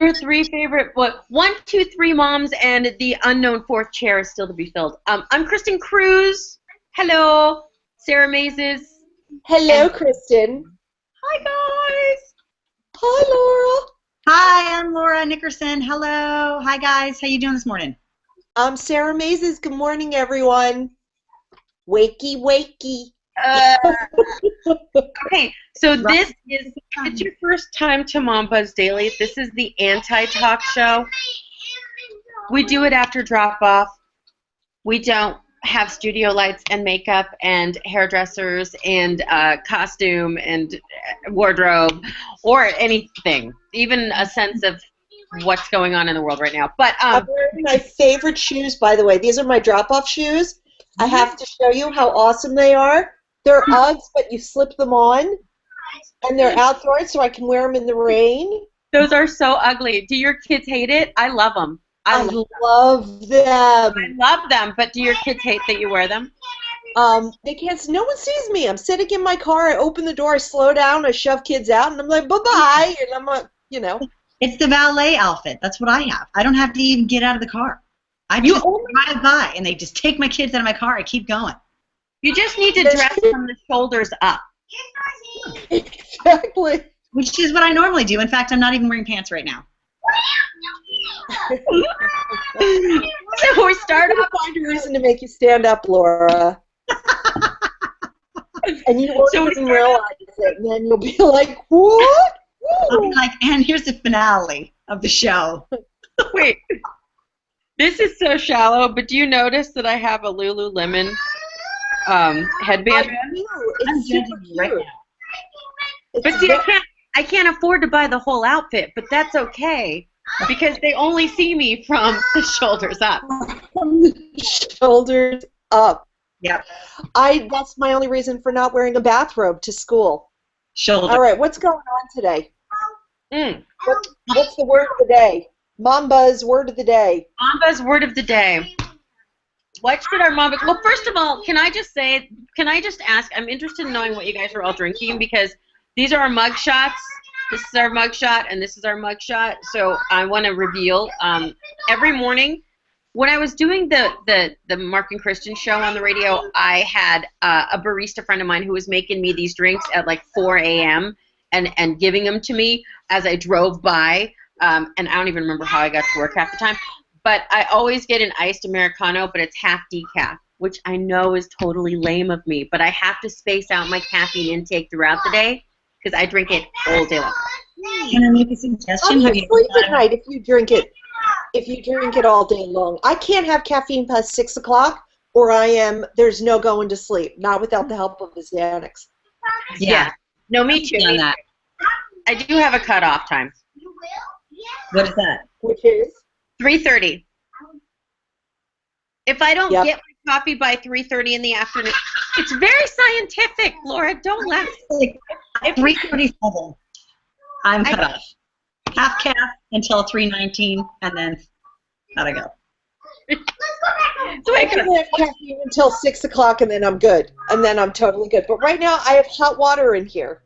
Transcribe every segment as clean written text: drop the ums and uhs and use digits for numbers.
Your three favorite, what? 1, 2, 3 moms, and the unknown fourth chair is still to be filled. I'm Kristen Cruz. Hello, Sarah Mazes. Hello, Kristen. Hi, guys. Hi, Laura. Hi, I'm Laura Nickerson. Hello. Hi, guys. How you doing this morning? I'm Sarah Mazes. Good morning, everyone. Wakey, wakey. Okay, so this is, if it's your first time to MomBuzz Daily, this is the anti-talk show. We do it after drop-off. We don't have studio lights and makeup and hairdressers and costume and wardrobe or anything, even a sense of what's going on in the world right now. But I'm wearing my favorite shoes, by the way. These are my drop-off shoes. I have to show you how awesome they are. They're Uggs, but you slip them on, and they're outdoors, so I can wear them in the rain. Those are so ugly. Do your kids hate it? I love them. I love them. I love them, but do your kids hate that you wear them? They can't. No one sees me. I'm sitting in my car. I open the door. I slow down. I shove kids out, and I'm like, bye-bye. And I'm like, you know. It's the valet outfit. That's what I have. I don't have to even get out of the car. I just drive by, and they just take my kids out of my car. I keep going. You just need to dress from the shoulders up. Exactly. Which is what I normally do. In fact, I'm not even wearing pants right now. So we start off. Find a reason to make you stand up, Laura. And you won't even realize it, and then you'll be like, what? I'll be like, and here's the finale of the show. Wait. This is so shallow, but do you notice that I have a Lululemon headband? It's super cute. Right now. But see, I can't afford to buy the whole outfit, but that's okay because they only see me from the shoulders up. From the shoulders up. Yep. That's my only reason for not wearing a bathrobe to school. Shoulder. All right, what's going on today? What's the word of the day? MomBuzz word of the day. MomBuzz word of the day. What should our MomBuzz? Well, first of all, can I just ask? I'm interested in knowing what you guys are all drinking because these are our mug shots. This is our mug shot, and this is our mug shot. So I want to reveal. Every morning, when I was doing the Mark and Kristen show on the radio, I had a barista friend of mine who was making me these drinks at like 4 a.m. and giving them to me as I drove by. And I don't even remember how I got to work half the time. But I always get an iced Americano, but it's half decaf, which I know is totally lame of me. But I have to space out my caffeine intake throughout the day because I drink it all day long. Can I make a suggestion? How do you sleep at night if you drink it? If you drink it all day long, I can't have caffeine past 6 o'clock, or there's no going to sleep. Not without the help of the Xanax. Yeah. No, me too. Me too. I do have a cutoff time. What is that? Which is? 3:30. If I don't get my coffee by 3:30 in the afternoon, it's very scientific, Laura. Don't laugh. At 3:37, I'm cut off. Half calf until 3:19, and then gotta go. So I can have caffeine until 6 o'clock, and then I'm good. And then I'm totally good. But right now, I have hot water in here.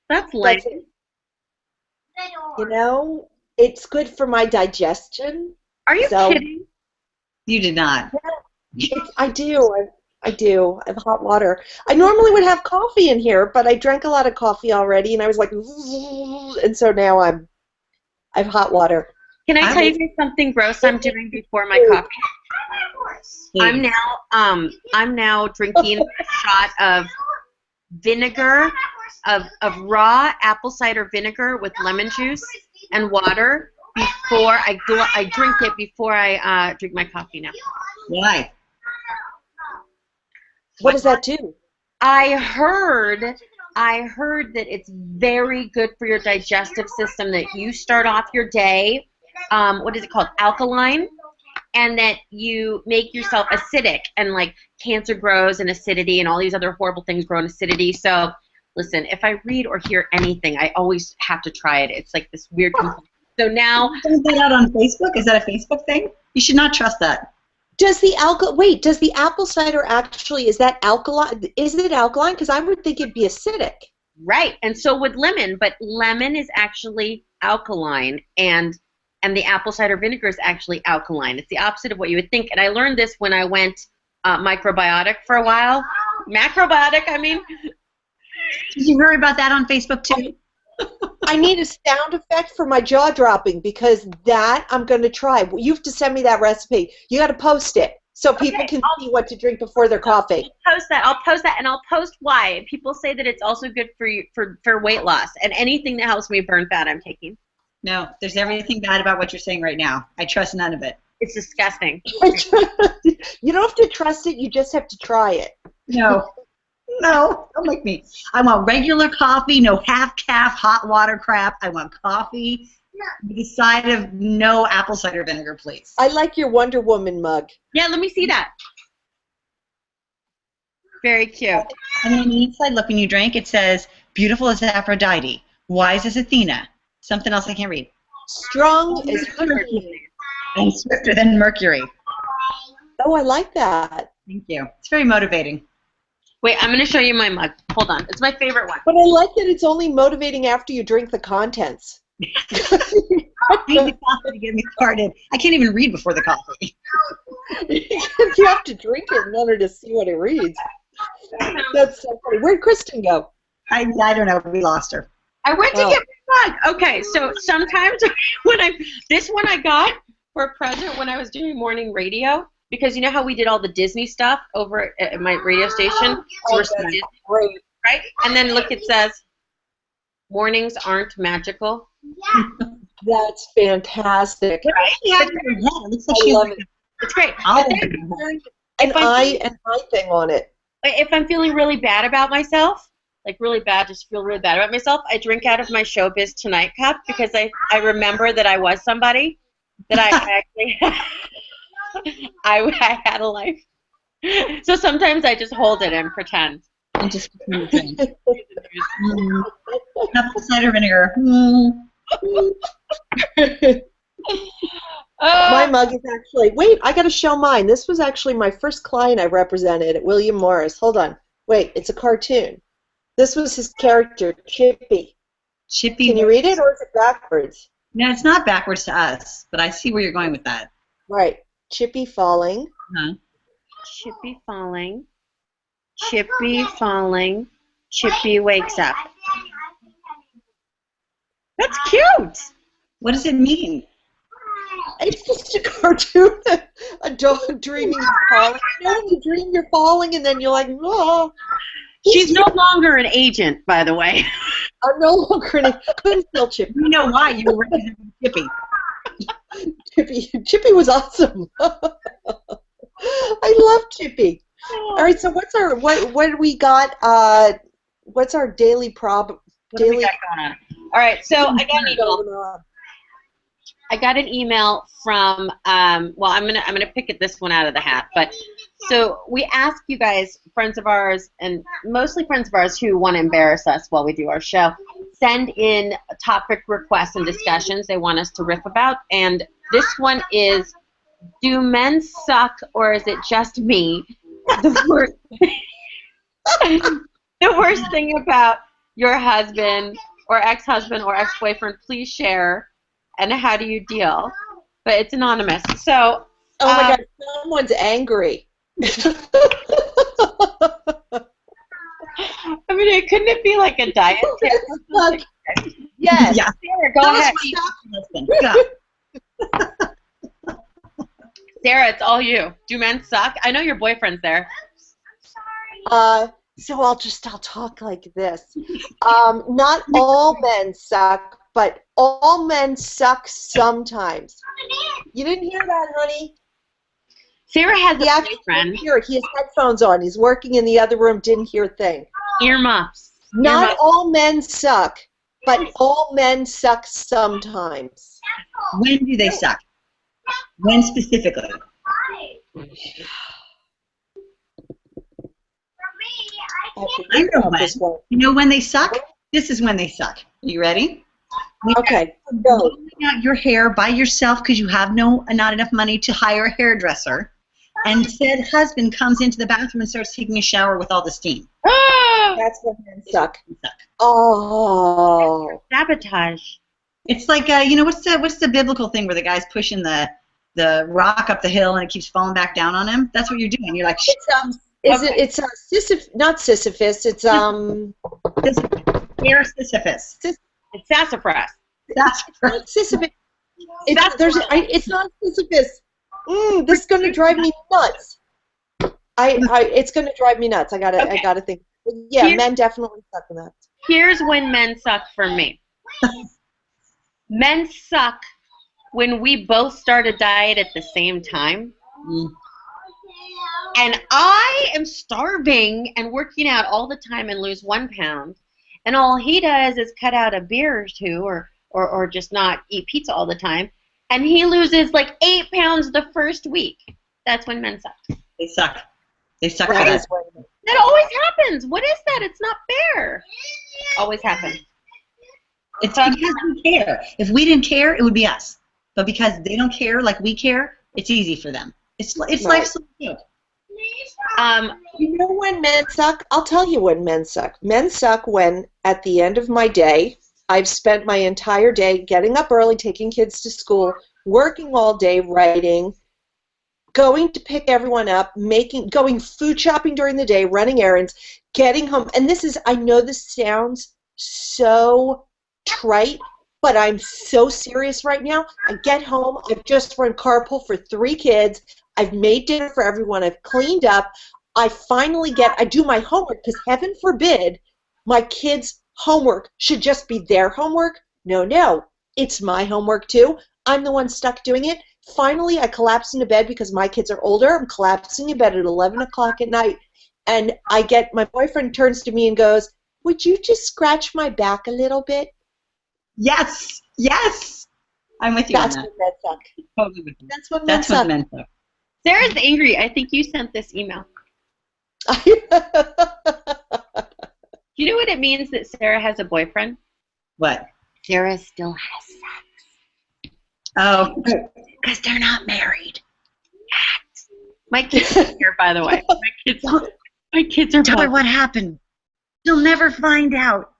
That's lame. You know, it's good for my digestion. Are you kidding? You did not. I do. I do. I have hot water. I normally would have coffee in here, but I drank a lot of coffee already, and I was like, and so now I have hot water. Can I tell you guys something gross I'm doing before my coffee? I'm now drinking a shot of vinegar, of raw apple cider vinegar with lemon juice and water before I drink it before I drink my coffee now. Why? What does that do? I heard that it's very good for your digestive system that you start off your day, what is it called, alkaline, and that you make yourself acidic, and like cancer grows in acidity and all these other horrible things grow in acidity. So listen, if I read or hear anything, I always have to try it. It's like this weird So now... Is that out on Facebook? Is that a Facebook thing? You should not trust that. Does the apple cider actually, is that alkaline? Is it alkaline? Because I would think it'd be acidic. Right, and so would lemon, but lemon is actually alkaline, and and the apple cider vinegar is actually alkaline. It's the opposite of what you would think. And I learned this when I went microbiotic for a while. Macrobiotic, I mean. Did you hear about that on Facebook too? I need a sound effect for my jaw dropping because that I'm going to try. You have to send me that recipe. You got to post it so people can see what to drink before their coffee. I'll post that, and I'll post why. People say that it's also good for you for weight loss and anything that helps me burn fat I'm taking. No, there's everything bad about what you're saying right now. I trust none of it. It's disgusting. You don't have to trust it. You just have to try it. No. No, don't make me. I want regular coffee, no half-calf hot water crap. I want coffee with a side of no apple cider vinegar, please. I like your Wonder Woman mug. Yeah, let me see that. Very cute. And on the inside, look, when you drink, it says, beautiful as Aphrodite, wise as Athena. Something else I can't read. Strong as Hercules. And swifter than Mercury. Oh, I like that. Thank you. It's very motivating. Wait, I'm going to show you my mug. Hold on. It's my favorite one. But I like that it's only motivating after you drink the contents. I need the coffee to get me started. I can't even read before the coffee. You have to drink it in order to see what it reads. That's so funny. Where'd Kristen go? I don't know. We lost her. I went to get my mug. Okay, so sometimes this one I got for a present when I was doing morning radio, because you know how we did all the Disney stuff over at my radio station? Oh, that's great. Right? And then look, it says, mornings aren't magical. That's fantastic. Right? Yeah, I love it. It's great. An eye thing on it. If I'm feeling really bad about myself, like really bad, just feel really bad about myself, I drink out of my Showbiz Tonight cup because I remember that I was somebody, that I actually I had a life. So sometimes I just hold it and pretend. And just pretend. Apple cider vinegar. My mug is actually, wait, I got to show mine. This was actually my first client I represented at William Morris. Hold on. Wait, it's a cartoon. This was his character, Chippy. Chippy. Can you read it, or is it backwards? No, it's not backwards to us, but I see where you're going with that. Right. Chippy falling. Huh? Chippy falling. Chippy falling. Chippy wakes up. That's cute. What does it mean? It's just a cartoon. A dog dreaming of falling. You know when you dream you're falling and then you're like, oh. She's no longer an agent, by the way. I'm no longer an couldn't tell Chippy. You know why you were representing Chippy. Chippy was awesome. I love Chippy. All right, so what's our what do we got? What's our daily What do we got going on? All right, so I got an email from well, I'm gonna pick this one out of the hat, but so we ask you guys, friends of ours, and mostly friends of ours who want to embarrass us while we do our show, send in topic requests and discussions they want us to riff about, and this one is, do men suck or is it just me? The worst thing about your husband or ex-husband or ex-boyfriend, please share, and how do you deal? But it's anonymous. So, oh my God, someone's angry. I mean, couldn't it be like a diet tip? Yes. Yeah. Sarah, go ahead. Sarah, it's all you. Do men suck? I know your boyfriend's there. So I'll talk like this. Not all men suck, but all men suck sometimes. You didn't hear that, honey? Sarah has He a actually boyfriend. didn't hear it. He has headphones on. He's working in the other room, didn't hear a thing. Earmuffs. Not all men suck, but all men suck sometimes. When do they suck? When specifically? I know when. You know when they suck? This is when they suck. You ready? Okay, go. Blowing out your hair by yourself because you have not enough money to hire a hairdresser, and said husband comes into the bathroom and starts taking a shower with all the steam. That's when men suck. Oh. Sabotage. It's like what's the biblical thing where the guy's pushing the rock up the hill and it keeps falling back down on him? That's what you're doing. You're like, It's not Sisyphus. It's Sisyphus. It's sassafras. That's not Sisyphus. It's not Sisyphus. This is going to drive me nuts. It's going to drive me nuts. I gotta think. Yeah, men definitely suck in that. Here's when men suck for me. Men suck when we both start a diet at the same time. And I am starving and working out all the time and lose 1 pound. And all he does is cut out a beer or two or just not eat pizza all the time. And he loses like 8 pounds the first week. That's when men suck. They suck. They suck. That always happens. What is that? It's not fair. Always happens. It's because we care. If we didn't care, it would be us. But because they don't care like we care, it's easy for them. It's life's so good. You know when men suck? I'll tell you when men suck. Men suck when, at the end of my day, I've spent my entire day getting up early, taking kids to school, working all day, writing, going to pick everyone up, going food shopping during the day, running errands, getting home. And I know this sounds so trite, but I'm so serious right now. I get home, I've just run carpool for 3 kids, I've made dinner for everyone, I've cleaned up, I do my homework, because heaven forbid my kids' homework should just be their homework. No, it's my homework too. I'm the one stuck doing it. Finally, I collapse into bed because my kids are older. I'm collapsing in bed at 11 o'clock at night, and my boyfriend turns to me and goes, "Would you just scratch my back a little bit?" Yes. I'm with you That's on that. when men suck. Totally with you. That's when men suck. Sarah's angry. I think you sent this email. Do you know what it means that Sarah has a boyfriend? What? Sarah still has sex. Oh. Because they're not married. My kids are here, by the way. My kids are Tell her what happened. You'll never find out.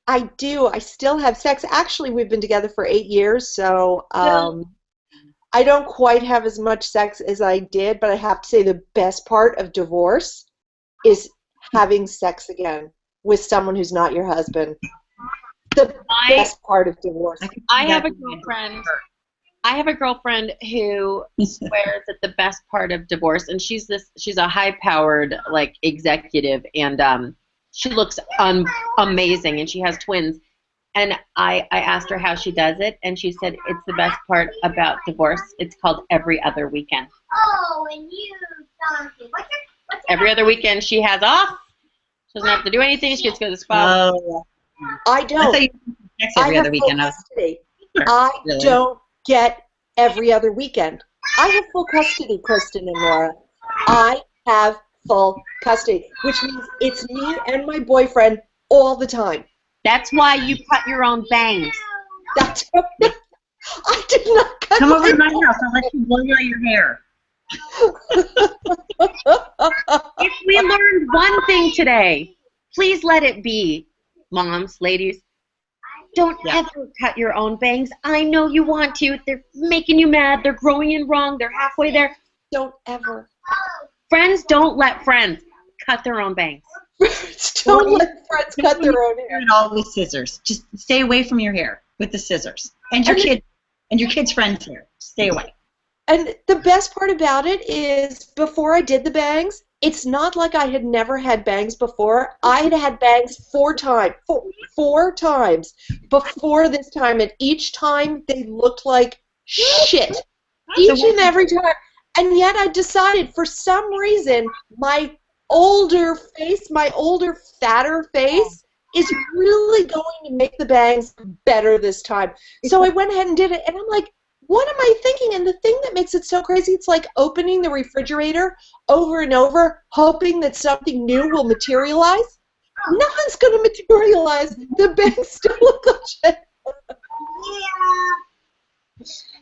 I do. I still have sex. Actually, we've been together for 8 years, so I don't quite have as much sex as I did, but I have to say the best part of divorce is having sex again with someone who's not your husband. The best part of divorce. I have a girlfriend. I have a girlfriend who swears at the best part of divorce, and she's a high-powered executive, and she looks amazing, and she has twins. And I asked her how she does it, and she said it's the best part about divorce. It's called every other weekend. Oh, and you every other weekend she has off. She doesn't have to do anything. She gets to go to the spa. Oh. I don't. I every other weekend. I don't get every other weekend. I have full custody, Kristen and Laura. I have full custody, which means it's me and my boyfriend all the time. That's why you cut your own bangs. I did not cut Come over to my house. I'll let you blow out your hair. If we learned one thing today, please let it be, moms, ladies, don't ever cut your own bangs. I know you want to. They're making you mad. They're growing in wrong. They're halfway there. Don't ever. Friends don't let friends cut their own bangs. Don't let friends cut their own hair. Do it all with scissors. Just stay away from your hair with the scissors. And your kid's friend's hair. Stay away. And the best part about it is, before I did the bangs, it's not like I had never had bangs before. I had had bangs four times before this time, and each time they looked like shit. Each and every time. And yet I decided, for some reason, my older, fatter face is really going to make the bangs better this time. So I went ahead and did it, and I'm like, what am I thinking? And the thing that makes it so crazy, it's like opening the refrigerator over and over, hoping that something new will materialize. Nothing's going to materialize. The bangs still look like shit.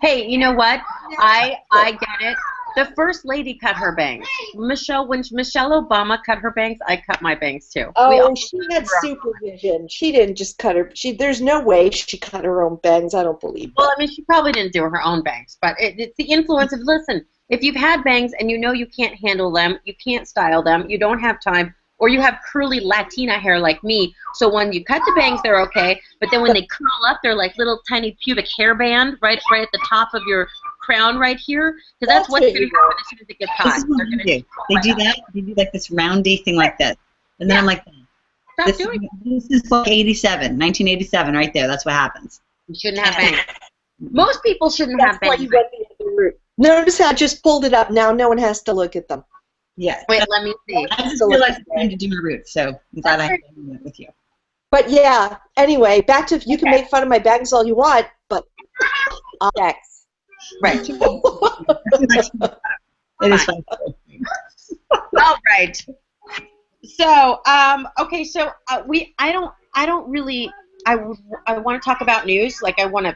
Hey, you know what? I get it. The first lady cut her bangs. When Michelle Obama cut her bangs, I cut my bangs too. Oh, and she had supervision. She didn't just cut her. There's no way she cut her own bangs. I don't believe that. Well, I mean, she probably didn't do her own bangs, but it's the influence of, listen, if you've had bangs and you know you can't handle them, you can't style them, you don't have time, or you have curly Latina hair like me, so when you cut the bangs, they're okay, but then when they curl up, they're like little tiny pubic hairband right at the top of your crown right here, because that's what's going to happen as soon as it gets hot. They do that. They do like this roundy thing like this, and then I'm like, this is like 1987, right there. That's what happens. You shouldn't have bangs. Most people shouldn't have bangs. That's why you went the other route. Notice how I just pulled it up. Now no one has to look at them. Yeah. Wait, let me see. I just realized it's time to do my roots, so I'm glad I had it with you. But yeah, anyway, back to, you can make fun of my bangs all you want, but next. Right. It is fun. All right. So, okay, so I want to talk about news. Like, I want to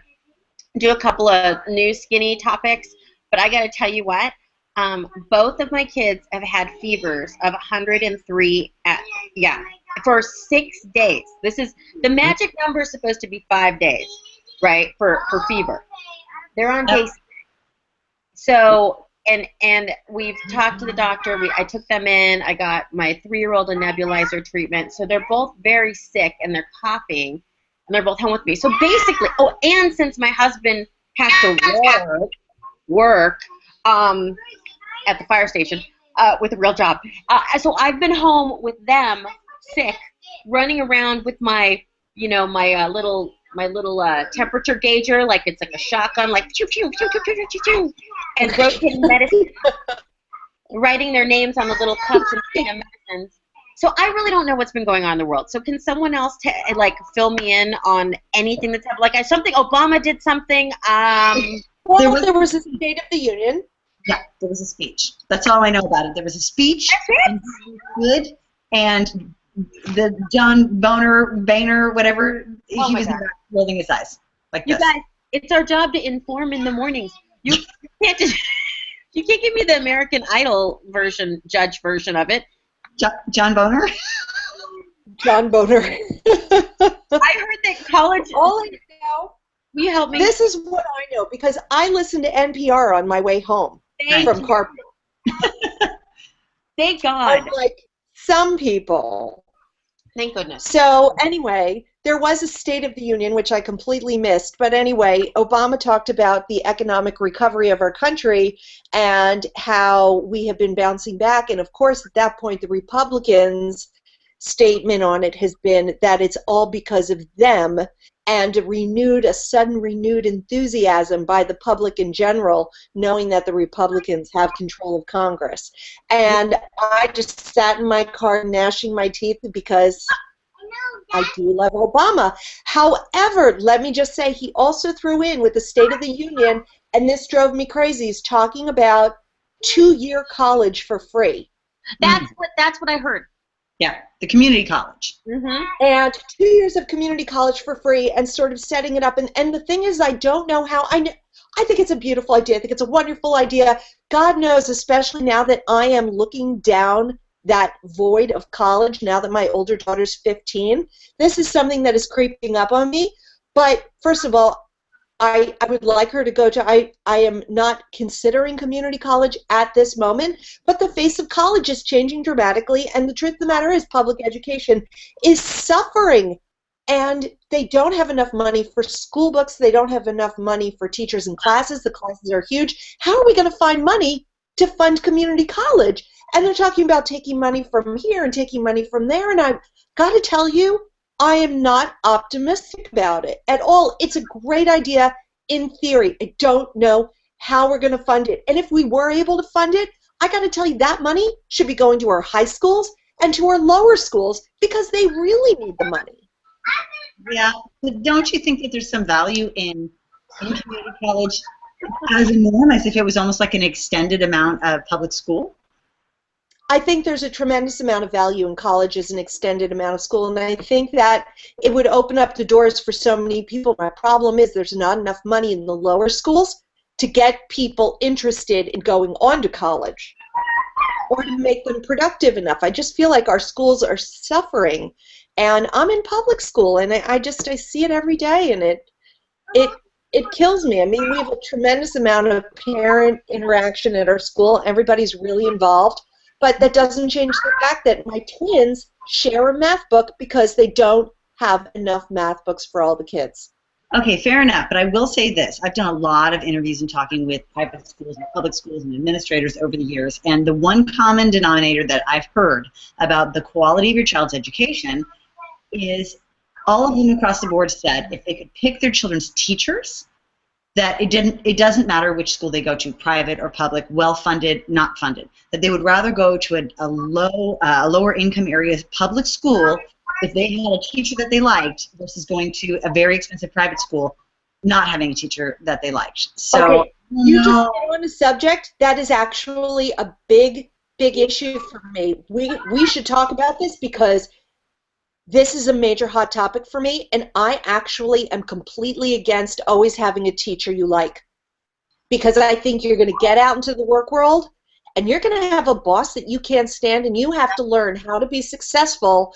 do a couple of new skinny topics, but I got to tell you what. Both of my kids have had fevers of 103 for 6 days. This is the magic number is supposed to be 5 days, right? For fever. They're on day 6. So and we've talked to the doctor. I took them in. I got my 3-year-old a nebulizer treatment. So they're both very sick and they're coughing and they're both home with me. So basically, and since my husband has to work at the fire station with a real job. So I've been home with them, sick, running around with my little temperature gauger, like it's like a shotgun, like choo choo choo choo choo choo choo, and rotating medicine, writing their names on the little cups and giving them medicines. So I really don't know what's been going on in the world. So can someone else fill me in on anything that's happened? Like something Obama did something. Well, there was a State of the Union. Yeah, there was a speech. That's all I know about it. There was a speech. And good. And the John Boehner, whatever, he was rolling his eyes like this. You guys, it's our job to inform in the mornings. You can't you can't give me the American Idol judge version of it. John Boehner? John Boehner. I heard that college. All I know. Will you help me? This is what I know because I listen to NPR on my way home from carpool. Thank God. Unlike some people. Thank goodness. So anyway, there was a State of the Union, which I completely missed. But anyway, Obama talked about the economic recovery of our country and how we have been bouncing back. And of course, at that point, the Republicans' statement on it has been that it's all because of them, and a sudden renewed enthusiasm by the public in general, knowing that the Republicans have control of Congress. And I just sat in my car gnashing my teeth because I do love Obama. However, let me just say, he also threw in with the State of the Union, and this drove me crazy, he's talking about 2-year college for free. That's what I heard. Yeah, the community college. Mm-hmm. And 2 years of community college for free and sort of setting it up. And the thing is, I don't know how. I think it's a beautiful idea. I think it's a wonderful idea. God knows, especially now that I am looking down that void of college, now that my older daughter's 15, this is something that is creeping up on me. But first of all, I would like her to go to, I am not considering community college at this moment, but the face of college is changing dramatically, and the truth of the matter is public education is suffering, and they don't have enough money for school books, they don't have enough money for teachers and classes, the classes are huge. How are we going to find money to fund community college? And they're talking about taking money from here and taking money from there, and I've got to tell you, I am not optimistic about it at all. It's a great idea in theory. I don't know how we're going to fund it. And if we were able to fund it, I got to tell you that money should be going to our high schools and to our lower schools because they really need the money. Yeah, but don't you think that there's some value in community college as a norm, as if it was almost like an extended amount of public school? I think there's a tremendous amount of value in college as an extended amount of school, and I think that it would open up the doors for so many people. My problem is there's not enough money in the lower schools to get people interested in going on to college or to make them productive enough. I just feel like our schools are suffering, and I'm in public school, and I see it every day, and it kills me. I mean, we have a tremendous amount of parent interaction at our school. Everybody's really involved, but that doesn't change the fact that my twins share a math book because they don't have enough math books for all the kids. Okay, fair enough, but I will say this. I've done a lot of interviews and talking with private schools and public schools and administrators over the years, and the one common denominator that I've heard about the quality of your child's education is all of them across the board said if they could pick their children's teachers, that it doesn't matter which school they go to, private or public, well-funded, not funded, that they would rather go to a lower income area public school if they had a teacher that they liked versus going to a very expensive private school not having a teacher that they liked. So okay. You just hit on a subject that is actually a big issue for me. We should talk about this because this is a major hot topic for me, and I actually am completely against always having a teacher you like, because I think you're going to get out into the work world and you're going to have a boss that you can't stand, and you have to learn how to be successful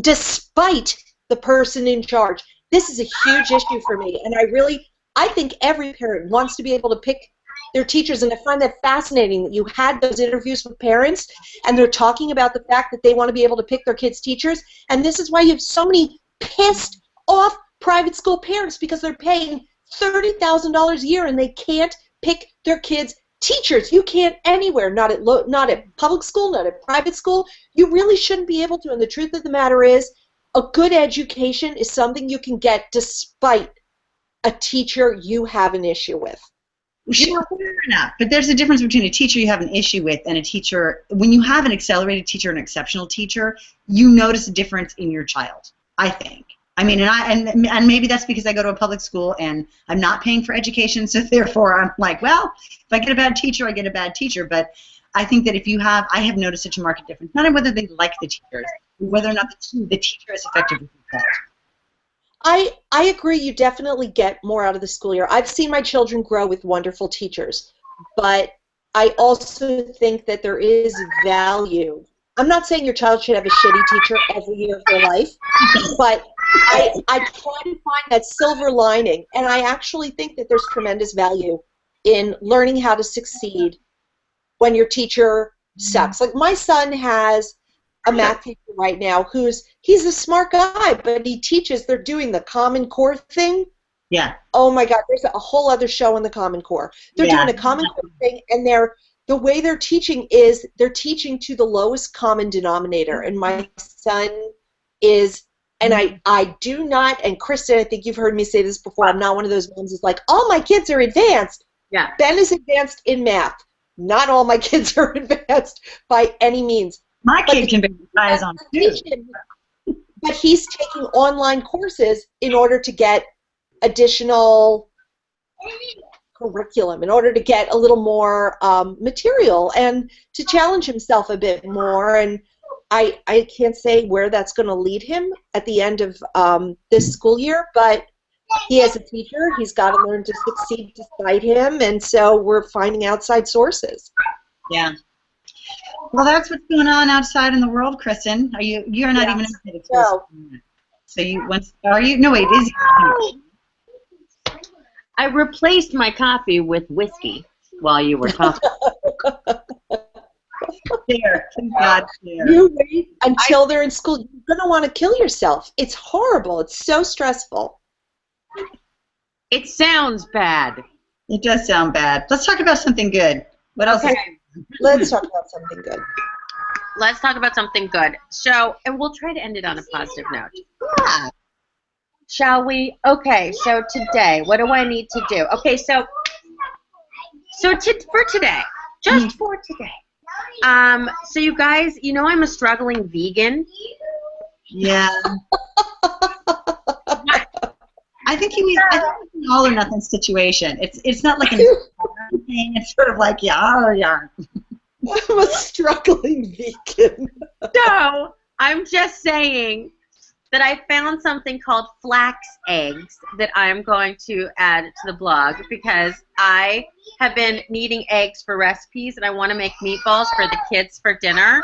despite the person in charge. This is a huge issue for me, and I think every parent wants to be able to pick their teachers, and I find that fascinating that you had those interviews with parents and they're talking about the fact that they want to be able to pick their kids' teachers, and this is why you have so many pissed off private school parents because they're paying $30,000 a year and they can't pick their kids' teachers. You can't anywhere, not at public school, not at private school. You really shouldn't be able to, and the truth of the matter is a good education is something you can get despite a teacher you have an issue with. Sure, fair enough. But there's a difference between a teacher you have an issue with and a teacher. When you have an accelerated teacher, an exceptional teacher, you notice a difference in your child, I think. I mean, and maybe that's because I go to a public school and I'm not paying for education, so therefore I'm like, well, if I get a bad teacher, I get a bad teacher. But I think that I have noticed such a marked difference, not in whether they like the teachers, but whether or not the teacher is effective with the child. I agree, you definitely get more out of the school year. I've seen my children grow with wonderful teachers, but I also think that there is value. I'm not saying your child should have a shitty teacher every year of their life, but I try to find that silver lining, and I actually think that there's tremendous value in learning how to succeed when your teacher sucks. Like my son has a math teacher right now he's a smart guy, but he teaches, they're doing the Common Core thing. Yeah. Oh my God, there's a whole other show in the Common Core. They're doing the Common Core thing, and the way they're teaching is they're teaching to the lowest common denominator. And my son is, and I do not, and Kristen, I think you've heard me say this before, I'm not one of those moms who's like, all my kids are advanced. Yeah. Ben is advanced in math. Not all my kids are advanced by any means. My kid can be eyes on too. But he's taking online courses in order to get additional curriculum, in order to get a little more material and to challenge himself a bit more. And I can't say where that's going to lead him at the end of this school year, but he has a teacher. He's got to learn to succeed despite him, and so we're finding outside sources. Yeah. Well, that's what's going on outside in the world, Kristen. You're not even in the No. So are you? No, wait, is you? I replaced my coffee with whiskey while you were talking. There, thank God. There. You wait until they're in school. You're going to want to kill yourself. It's horrible. It's so stressful. It sounds bad. It does sound bad. Let's talk about something good. What else? Okay. Let's talk about something good. Let's talk about something good. And we'll try to end it on a positive note. Yeah. Shall we? Okay, so today, what do I need to do? Okay, for today, just for today. So you guys, I'm a struggling vegan. Yeah. I think it's an all or nothing situation. It's not like a thing. It's sort of like, yeah. I'm a struggling vegan. So I'm just saying, that I found something called flax eggs that I'm going to add to the blog because I have been needing eggs for recipes and I want to make meatballs for the kids for dinner.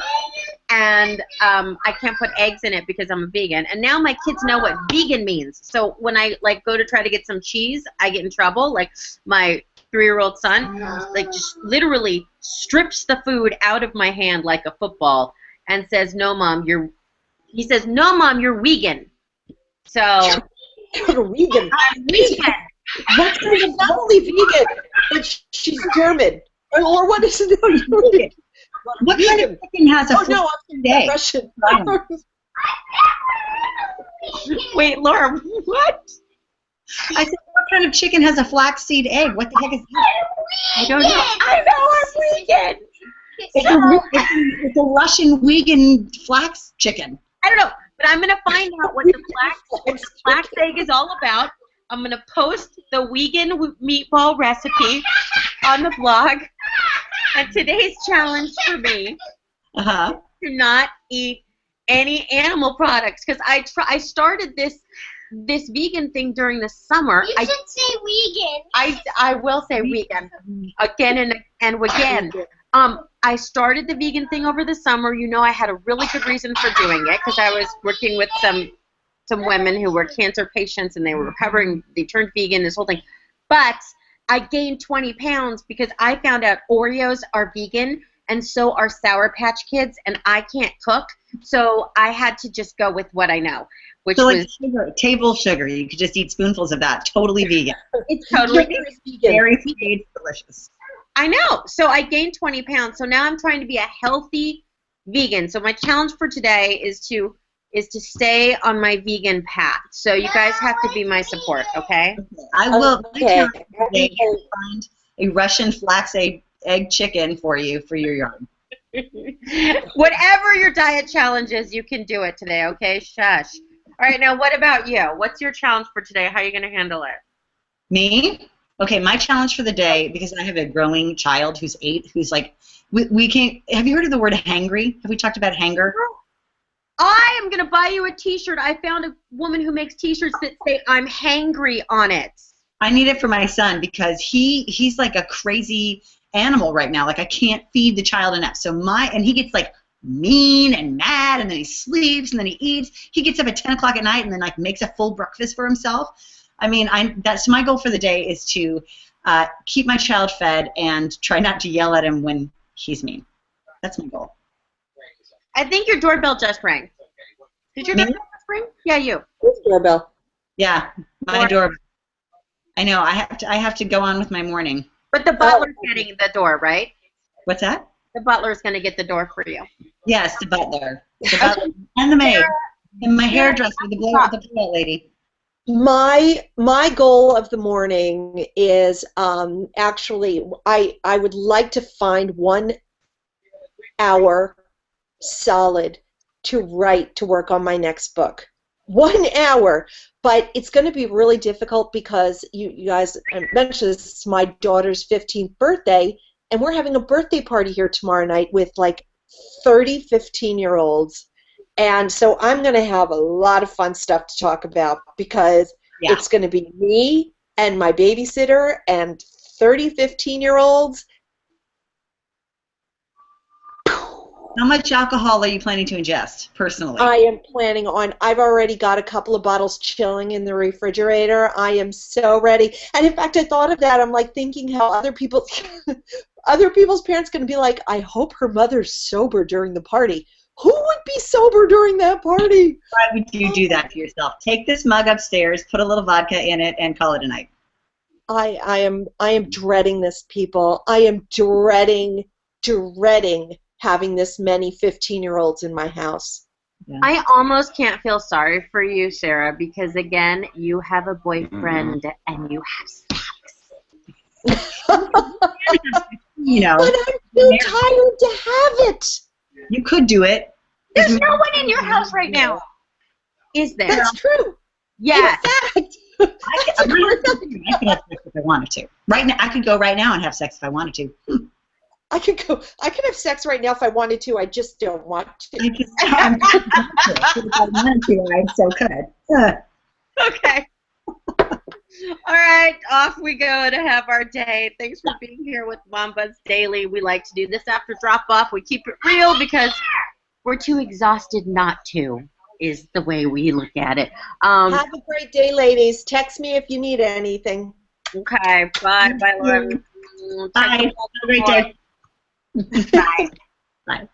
And I can't put eggs in it because I'm a vegan. And now my kids know what vegan means. So when I like go to try to get some cheese, I get in trouble. Like my 3-year-old son, like just literally strips the food out of my hand like a football and says, "No, Mom, you're." He says, "No, Mom, you're vegan." So You're vegan. I'm vegan. What kind of lovely vegan? But she's German. Or what is it? What kind of chicken has a I'm egg? Russian. Wait, Laura, what? I said, what kind of chicken has a flaxseed egg? What the heck is that? I don't know. I know I'm vegan. It's a Russian vegan flax chicken. I don't know, but I'm gonna find out what the flax egg is all about. I'm gonna post the vegan meatball recipe on the blog. And today's challenge for me to not eat any animal products because I started this vegan thing during the summer. You should say vegan. I will say vegan again and again. I started the vegan thing over the summer. You know, I had a really good reason for doing it because I was working with some women who were cancer patients and they were recovering. They turned vegan, this whole thing. But I gained 20 pounds because I found out Oreos are vegan and so are Sour Patch Kids, and I can't cook. So I had to just go with what I know, which so was like sugar, table sugar. You could just eat spoonfuls of that. Totally vegan. It's totally vegan. Very sweet, delicious. I know. So I gained 20 pounds. So now I'm trying to be a healthy vegan. So my challenge for today is to stay on my vegan path. So you guys have to be my support, okay? I will Okay. find a Russian flax egg chicken for you for your yard. Whatever your diet challenge is, you can do it today, okay? Shush. All right, now what about you? What's your challenge for today? How are you going to handle it? Me? Okay, my challenge for the day, because I have a growing child who's 8, who's like, we can't, have you heard of the word hangry? Have we talked about hanger? I am going to buy you a t-shirt. I found a woman who makes t-shirts that say I'm hangry on it. I need it for my son because he's like a crazy animal right now. Like I can't feed the child enough. So and he gets like mean and mad, and then he sleeps, and then he eats. He gets up at 10 o'clock at night and then like makes a full breakfast for himself. I mean, that's my goal for the day is to keep my child fed and try not to yell at him when he's mean. That's my goal. I think your doorbell just rang. Did your doorbell just ring? Yeah, you. Where's the doorbell? Yeah, my doorbell. I know. I have to go on with my morning. But the butler's getting the door, right? What's that? The butler's going to get the door for you. Yes, the butler. The butler and the maid. And my hairdresser, the blowout lady. My goal of the morning is actually I would like to find 1 hour solid to work on my next book. 1 hour, but it's going to be really difficult because you guys mentioned this. It's my daughter's 15th birthday, and we're having a birthday party here tomorrow night with like 30 15-year-olds. And so I'm going to have a lot of fun stuff to talk about because it's going to be me and my babysitter and 30 15-year-olds. How much alcohol are you planning to ingest, personally? I am planning on, I've already got a couple of bottles chilling in the refrigerator. I am so ready. And in fact, I thought of that. I'm like thinking how other people's parents going to be like, I hope her mother's sober during the party. Who would be sober during that party? Why would you do that to yourself? Take this mug upstairs, put a little vodka in it, and call it a night. I am dreading this, people. I am dreading having this many 15-year-olds in my house. Yeah. I almost can't feel sorry for you, Sarah, because again, you have a boyfriend and you have sex. You know, but I'm too tired to have it. You could do it. There's no one in your house right now. Is there? That's true. Yes. In fact, I could have sex if I wanted to. Right now, I could go right now and have sex if I wanted to. I could go. I could have sex right now if I wanted to. I just don't want to. If I wanted to, I still could. Okay. All right, off we go to have our day. Thanks for being here with MomBuzz Daily. We like to do this after drop-off. We keep it real because we're too exhausted not to, is the way we look at it. Have a great day, ladies. Text me if you need anything. Okay, bye. Bye, Lauren. Bye. Have a great day. Bye. Bye.